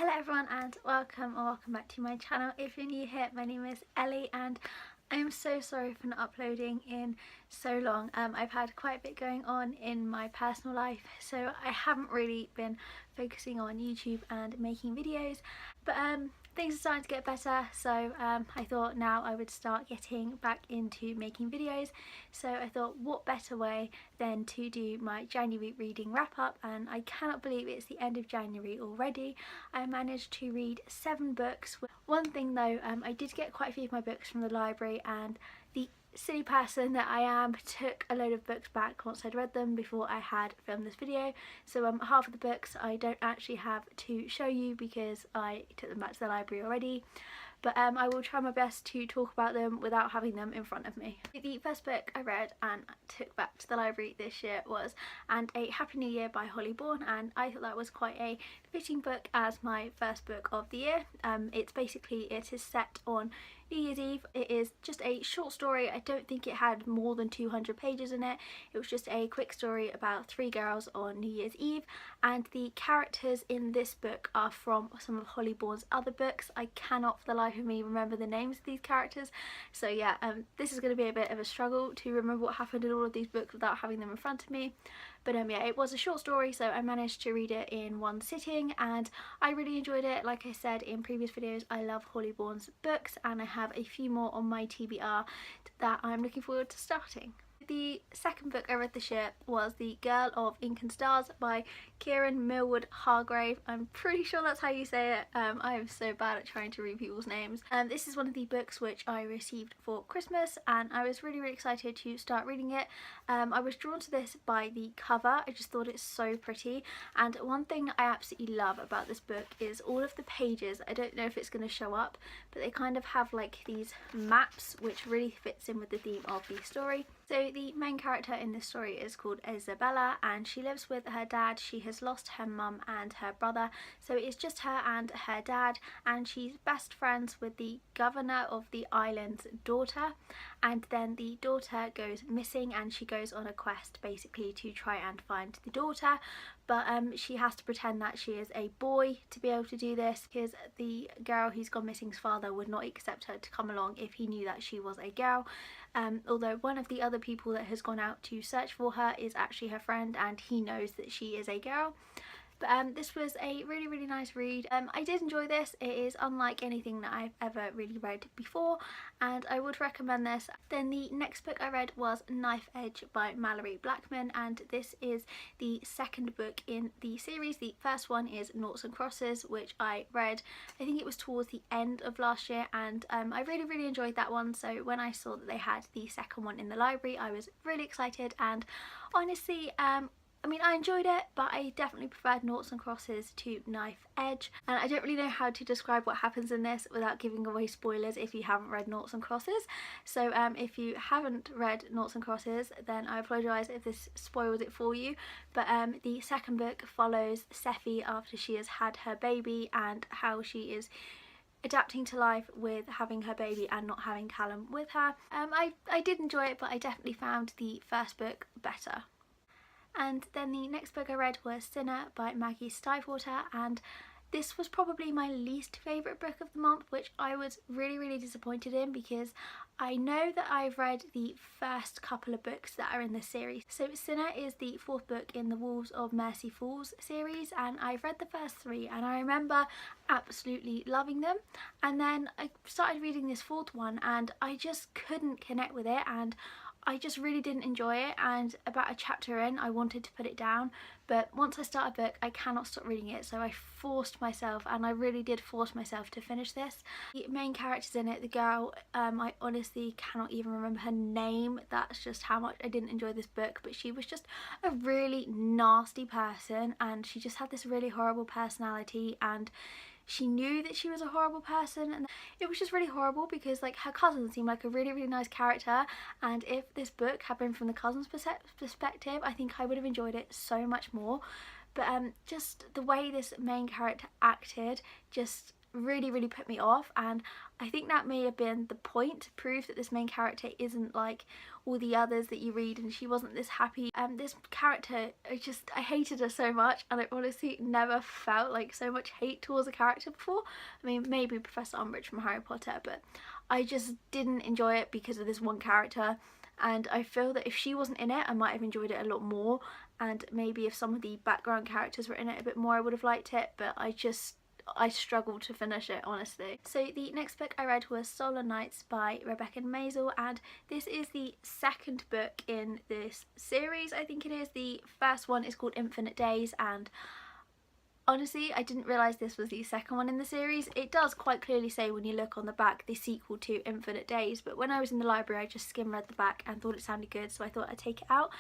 Hello everyone and welcome back to my channel. If you're new here, my name is Ellie and I'm so sorry for not uploading in so long. I've had quite a bit going on in my personal life, so I haven't really been focusing on YouTube and making videos, but things are starting to get better, so I thought now I would start getting back into making videos. So I thought, what better way than to do my January reading wrap up, and I cannot believe it's the end of January already. I managed to read 7 books. One thing though, I did get quite a few of my books from the library, and the silly person that I am took a load of books back once I'd read them before I had filmed this video. So half of the books I don't actually have to show you because I took them back to the library already. But I will try my best to talk about them without having them in front of me. The first book I read and took back to the library this year was And a Happy New Year by Holly Bourne, and I thought that was quite a fitting book as my first book of the year. It is set on New Year's Eve. It is just a short story. I don't think it had more than 200 pages in it. It was just a quick story about 3 girls on New Year's Eve, and the characters in this book are from some of Holly Bourne's other books. I cannot for the life of me remember the names of these characters, so yeah, this is going to be a bit of a struggle to remember what happened in all of these books without having them in front of me. But yeah, it was a short story, so I managed to read it in one sitting and I really enjoyed it. Like I said in previous videos, I love Holly Bourne's books and I have a few more on my TBR that I'm looking forward to starting. The second book I read this year was The Girl of Ink and Stars by Kieran Millwood Hargrave. I'm pretty sure that's how you say it. I am so bad at trying to read people's names. This is one of the books which I received for Christmas and I was really excited to start reading it. I was drawn to this by the cover. I just thought it's so pretty, and one thing I absolutely love about this book is all of the pages. I don't know if it's going to show up, but they kind of have like these maps which really fits in with the theme of the story. So the main character in this story is called Isabella and she lives with her dad. She has lost her mum and her brother, so it's just her and her dad, and she's best friends with the governor of the island's daughter, and then the daughter goes missing and she goes on a quest basically to try and find the daughter, but she has to pretend that she is a boy to be able to do this because the girl who's gone missing's father would not accept her to come along if he knew that she was a girl. Although one of the other people that has gone out to search for her is actually her friend and he knows that she is a girl. But this was a really nice read. I did enjoy this. It is unlike anything that I've ever really read before and I would recommend this. Then the next book I read was Knife Edge by Mallory Blackman, and this is the second book in the series. The first one is Noughts and Crosses, which I read, I think it was towards the end of last year, and I really enjoyed that one. So when I saw that they had the second one in the library, I was really excited, and honestly I mean, I enjoyed it, but I definitely preferred Noughts and Crosses to Knife Edge. And I don't really know how to describe what happens in this without giving away spoilers if you haven't read Noughts and Crosses. So if you haven't read Noughts and Crosses, then I apologise if this spoils it for you. But the second book follows Seffi after she has had her baby and how she is adapting to life with having her baby and not having Callum with her. I did enjoy it, but I definitely found the first book better. And then the next book I read was Sinner by Maggie Stiefvater, and this was probably my least favourite book of the month, which I was really disappointed in because I know that I've read the first couple of books that are in this series. So Sinner is the 4th book in the Wolves of Mercy Falls series, and I've read the first 3 and I remember absolutely loving them, and then I started reading this 4th one and I just couldn't connect with it and I just really didn't enjoy it, and about a chapter in I wanted to put it down, but once I start a book I cannot stop reading it, so I forced myself, and I really did force myself to finish this. The main characters in it, the girl, I honestly cannot even remember her name. That's just how much I didn't enjoy this book, but she was just a really nasty person and she just had this really horrible personality, and she knew that she was a horrible person, and it was just really horrible because like her cousin seemed like a really nice character, and if this book had been from the cousin's perspective I think I would have enjoyed it so much more. But just the way this main character acted, just really put me off, and I think that may have been the point, to prove that this main character isn't like all the others that you read, and she wasn't this happy. This character, I hated her so much, and I honestly never felt like so much hate towards a character before. I mean, maybe Professor Umbridge from Harry Potter, but I just didn't enjoy it because of this one character. And I feel that if she wasn't in it, I might have enjoyed it a lot more, and maybe if some of the background characters were in it a bit more, I would have liked it, but I struggled to finish it, honestly. So the next book I read was Solar Nights by Rebecca Maisel, and this is the second book in this series, I think it is. The first one is called Infinite Days, and honestly, I didn't realise this was the second one in the series. It does quite clearly say when you look on the back, the sequel to Infinite Days, but when I was in the library I just read the back and thought it sounded good, so I thought I'd take it out.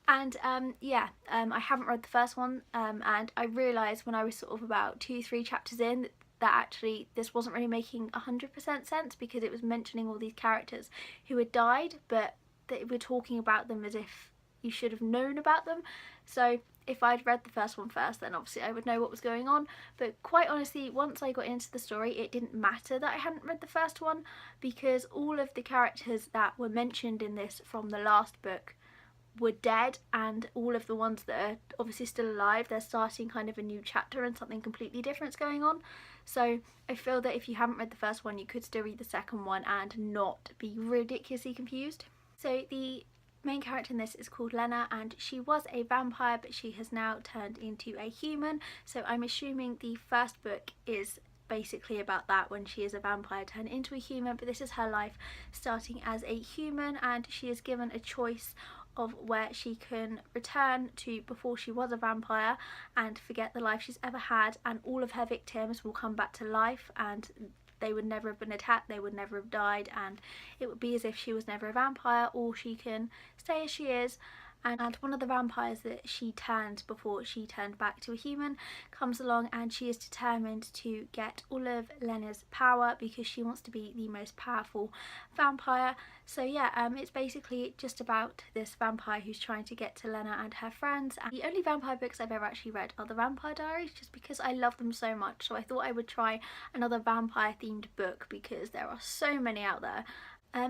And I haven't read the first one, and I realised when I was sort of about 2-3 chapters in that actually this wasn't really making 100% sense, because it was mentioning all these characters who had died, but they were talking about them as if you should have known about them. So if I'd read the first one first, then obviously I would know what was going on. But quite honestly, once I got into the story, it didn't matter that I hadn't read the first one, because all of the characters that were mentioned in this from the last book were dead, and all of the ones that are obviously still alive, they're starting kind of a new chapter and something completely different's going on. So I feel that if you haven't read the first one, you could still read the second one and not be ridiculously confused. So the main character in this is called Lena, and she was a vampire, but she has now turned into a human. So I'm assuming the first book is basically about that, when she is a vampire turned into a human, but this is her life starting as a human, and she is given a choice of where she can return to before she was a vampire and forget the life she's ever had, and all of her victims will come back to life, and they would never have been attacked, they would never have died, and it would be as if she was never a vampire, or she can stay as she is. And one of the vampires that she turned before she turned back to a human comes along, and she is determined to get all of Lena's power because she wants to be the most powerful vampire. So yeah, it's basically just about this vampire who's trying to get to Lena and her friends. And the only vampire books I've ever actually read are the Vampire Diaries, just because I love them so much. So I thought I would try another vampire themed book because there are so many out there.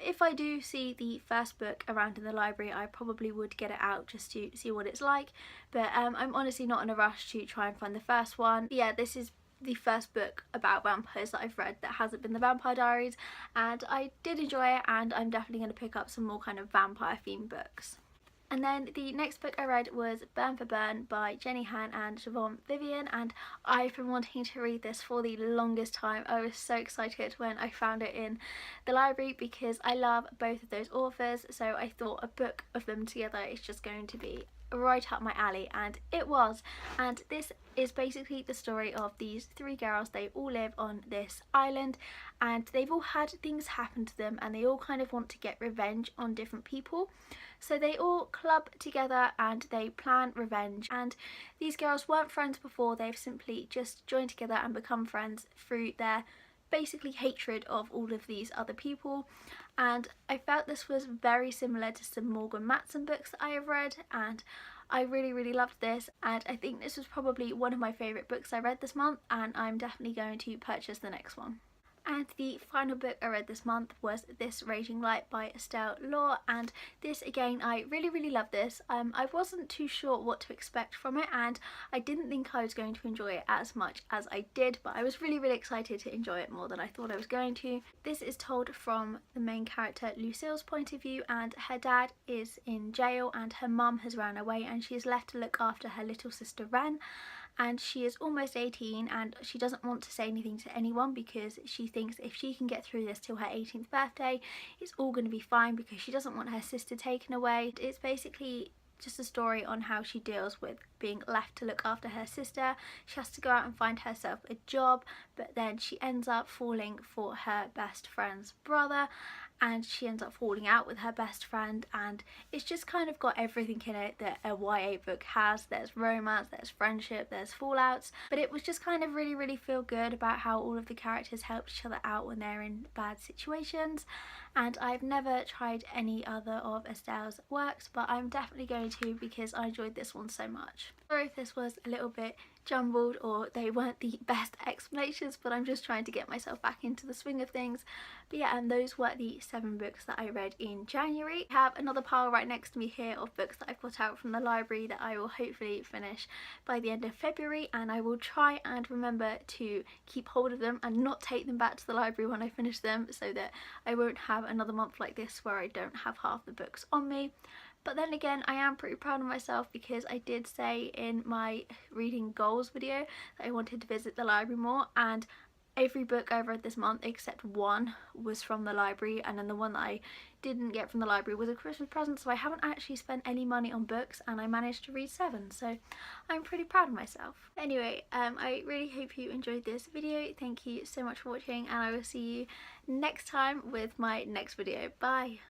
If I do see the first book around in the library, I probably would get it out just to see what it's like, but I'm honestly not in a rush to try and find the first one. But yeah, this is the first book about vampires that I've read that hasn't been the Vampire Diaries, and I did enjoy it, and I'm definitely going to pick up some more kind of vampire themed books. And then the next book I read was Burn for Burn by Jenny Han and Siobhan Vivian, and I've been wanting to read this for the longest time. I was so excited when I found it in the library because I love both of those authors, so I thought a book of them together is just going to be right up my alley, and it was. And this is basically the story of these 3 girls. They all live on this island, and they've all had things happen to them, and they all kind of want to get revenge on different people. So they all club together and they plan revenge, and these girls weren't friends before, they've simply just joined together and become friends through their basically hatred of all of these other people. And I felt this was very similar to some Morgan Matson books that I have read, and I really loved this, and I think this was probably one of my favourite books I read this month, and I'm definitely going to purchase the next one. And the final book I read this month was This Raging Light by Estelle Law, and this again, I really loved this. I wasn't too sure what to expect from it, and I didn't think I was going to enjoy it as much as I did, but I was really excited to enjoy it more than I thought I was going to. This is told from the main character Lucille's point of view, and her dad is in jail and her mum has ran away, and she is left to look after her little sister Ren. And she is almost 18, and she doesn't want to say anything to anyone because she thinks if she can get through this till her 18th birthday, it's all going to be fine, because she doesn't want her sister taken away. It's basically just a story on how she deals with being left to look after her sister. She has to go out and find herself a job, but then she ends up falling for her best friend's brother, and she ends up falling out with her best friend, and it's just kind of got everything in it that a YA book has. There's romance, there's friendship, there's fallouts, but it was just kind of really feel good about how all of the characters help each other out when they're in bad situations. And I've never tried any other of Estelle's works, but I'm definitely going to because I enjoyed this one so much. Sorry if this was a little bit jumbled or they weren't the best explanations, but I'm just trying to get myself back into the swing of things. But yeah, and those were the 7 books that I read in January. I have another pile right next to me here of books that I've got out from the library that I will hopefully finish by the end of February, and I will try and remember to keep hold of them and not take them back to the library when I finish them, so that I won't have another month like this where I don't have half the books on me. But then again, I am pretty proud of myself because I did say in my reading goals video that I wanted to visit the library more, and every book I've read this month except one was from the library, and then the one that I didn't get from the library was a Christmas present, so I haven't actually spent any money on books and I managed to read 7, so I'm pretty proud of myself. Anyway, I really hope you enjoyed this video. Thank you so much for watching, and I will see you next time with my next video. Bye!